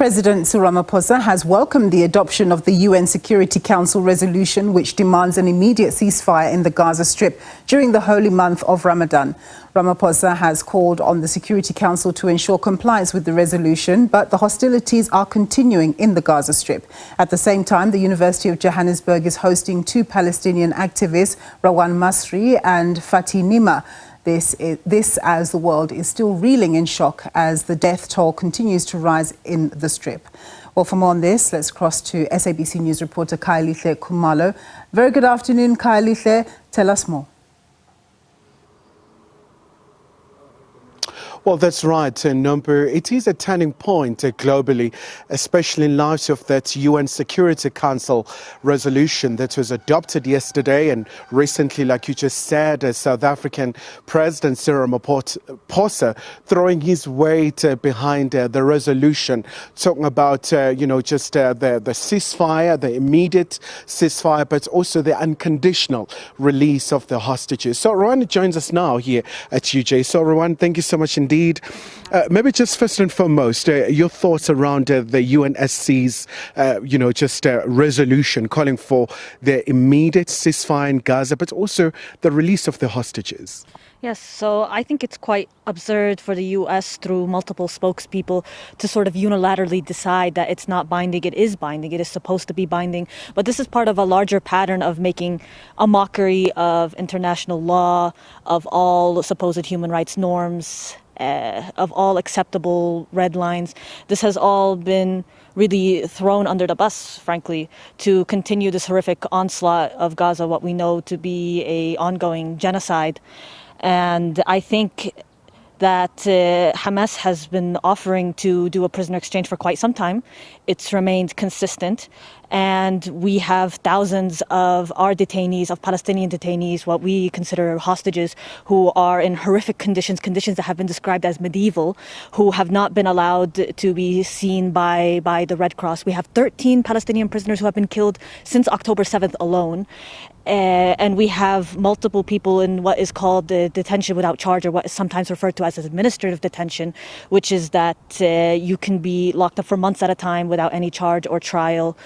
President Cyril Ramaphosa has welcomed the adoption of the UN Security Council resolution which demands an immediate ceasefire in the Gaza Strip during the holy month of Ramadan. Ramaphosa has called on the Security Council to ensure compliance with the resolution, but the hostilities are continuing in the Gaza Strip. At the same time, the University of Johannesburg is hosting two Palestinian activists, Rawan Masri and Fathi Nimer. This as the world is still reeling in shock as the death toll continues to rise in the Strip. Well, for more on this, let's cross to SABC News reporter Khayelihle Khumalo. Very good afternoon, Khayelihle. Tell us more. Well, that's right, Nimer. It is a turning point globally, especially in light of that UN Security Council resolution that was adopted yesterday. And recently, like you just said, South African President Cyril Ramaphosa throwing his weight behind the resolution, talking about, the ceasefire, the immediate ceasefire, but also the unconditional release of the hostages. So Rawan joins us now here at UJ. So Rawan, thank you so much indeed. Maybe just first and foremost, your thoughts around the UNSC's, resolution calling for the immediate ceasefire in Gaza, but also the release of the hostages. Yes, so I think it's quite absurd for the U.S. through multiple spokespeople to sort of unilaterally decide that it's not binding. It is binding. It is supposed to be binding. But this is part of a larger pattern of making a mockery of international law, of all supposed human rights norms, of all acceptable red lines. This has all been really thrown under the bus, frankly, to continue this horrific onslaught of Gaza, what we know to be an ongoing genocide. And I think that Hamas has been offering to do a prisoner exchange for quite some time. It's remained consistent. And we have thousands of our detainees, of Palestinian detainees, what we consider hostages, who are in horrific conditions that have been described as medieval, who have not been allowed to be seen by the Red Cross. We have 13 Palestinian prisoners who have been killed since October 7th alone. And we have multiple people in what is called detention without charge, or what is sometimes referred to as administrative detention, which is that you can be locked up for months at a time without any charge or trial.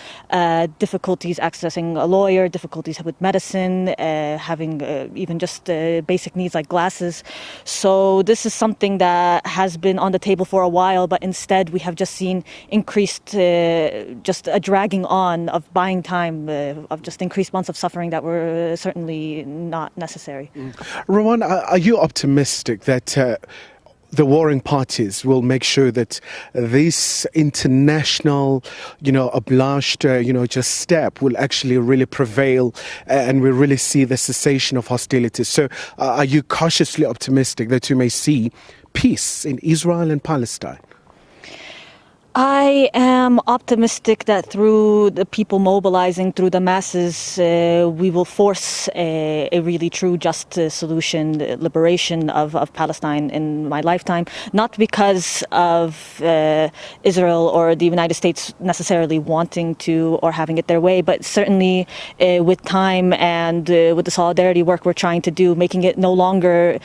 Difficulties accessing a lawyer, difficulties with medicine, having even just basic needs like glasses. So this is something that has been on the table for a while, but instead we have just seen increased, just a dragging on of buying time, of just increased months of suffering that were certainly not necessary. Rawan, are you optimistic that the warring parties will make sure that this international, obliged, step will actually really prevail and we really see the cessation of hostilities? So are you cautiously optimistic that you may see peace in Israel and Palestine? I am optimistic that through the people mobilizing, through the masses, we will force a really true, just solution, liberation of Palestine in my lifetime. Not because of Israel or the United States necessarily wanting to or having it their way, but certainly with time and with the solidarity work we're trying to do, making it no longer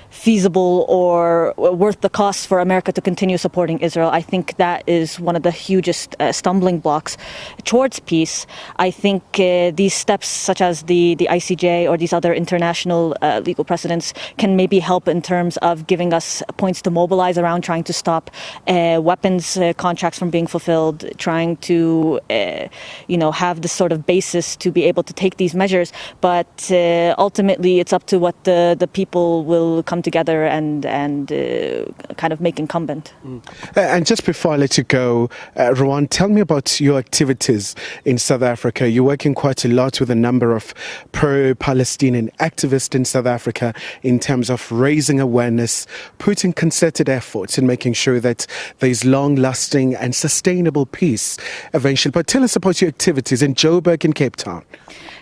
feasible or worth the cost for America to continue supporting Israel. I think that is one of the hugest stumbling blocks towards peace. I think these steps, such as the ICJ or these other international legal precedents, can maybe help in terms of giving us points to mobilize around, trying to stop weapons contracts from being fulfilled, trying to have this sort of basis to be able to take these measures. But ultimately, it's up to what the people will come together and kind of make incumbent. And just before I let you go, Rawan, tell me about your activities in South Africa. You're working quite a lot with a number of pro-Palestinian activists in South Africa in terms of raising awareness, putting concerted efforts in making sure that there's long-lasting and sustainable peace eventually. But tell us about your activities in Joburg and Cape Town.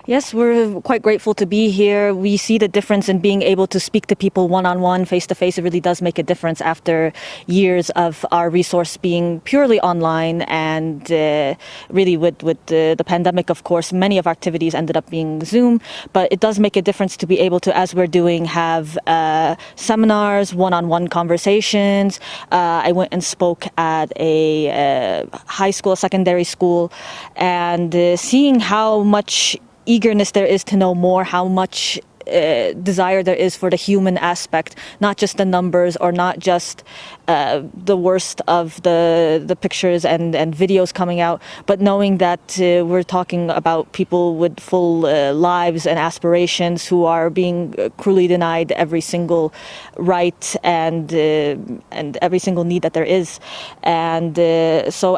Yes, we're quite grateful to be here. We see the difference in being able to speak to people one-on-one, face-to-face. It really does make a difference after years of our resource being purely online. And really with the pandemic, of course, many of our activities ended up being Zoom. But it does make a difference to be able to, as we're doing, have seminars, one-on-one conversations. I went and spoke at a high school, secondary school, and seeing how much eagerness there is to know more, how much desire there is for the human aspect, not just the numbers or not just the worst of the pictures and videos coming out, but knowing that we're talking about people with full lives and aspirations who are being cruelly denied every single right and every single need that there is. And so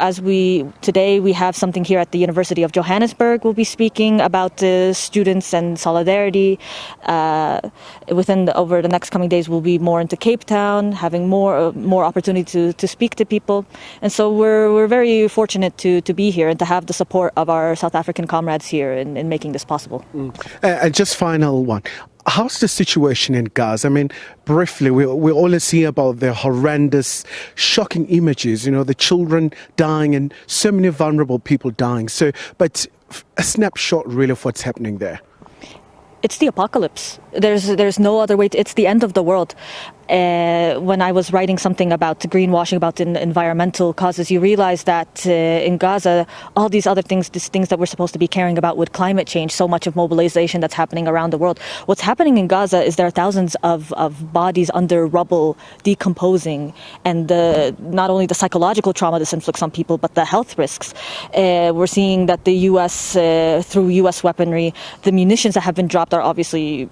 today we have something here at the University of Johannesburg. We'll be speaking about students and solidarity. Over the next coming days, we'll be more into Cape Town, having more opportunity to speak to people. And so we're very fortunate to be here and to have the support of our South African comrades here in making this possible. And just final one. How's the situation in Gaza? I mean, briefly, we always see about the horrendous, shocking images, the children dying and so many vulnerable people dying. But a snapshot really of what's happening there. It's the apocalypse. There's no other way. It's the end of the world. When I was writing something about greenwashing, about environmental causes, you realize that in Gaza, all these other things, these things that we're supposed to be caring about with climate change, so much of mobilization that's happening around the world. What's happening in Gaza is there are thousands of bodies under rubble decomposing, and not only the psychological trauma this inflicts on people, but the health risks. We're seeing that the U.S., through U.S. weaponry, the munitions that have been dropped are obviously,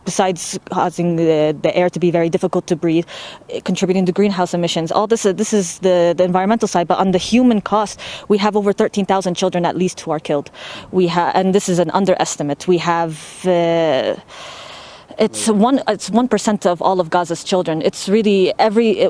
besides causing the air to be very difficult to breathe, contributing to greenhouse emissions. All this is the environmental side, but on the human cost, we have over 13,000 children at least who are killed. And this is an underestimate. We have it's 1% of all of Gaza's children. It's really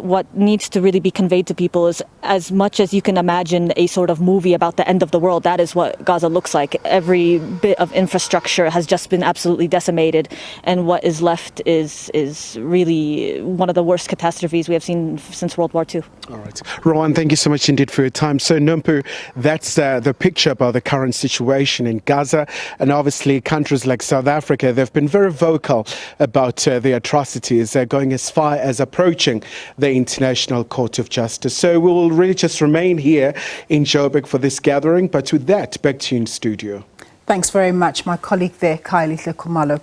what needs to really be conveyed to people is, as much as you can imagine a sort of movie about the end of the world, that is what Gaza looks like. Every bit of infrastructure has just been absolutely decimated, and what is left is really one of the worst catastrophes we have seen since World War II. All right. Rawan, thank you so much indeed for your time. So, Nompu, that's the picture about the current situation in Gaza. And obviously, countries like South Africa, they've been very vocal about the atrocities, going as far as approaching the International Court of Justice. So we will really just remain here in Joburg for this gathering. But with that, back to you in studio. Thanks very much, my colleague there, Khayelihle Khumalo.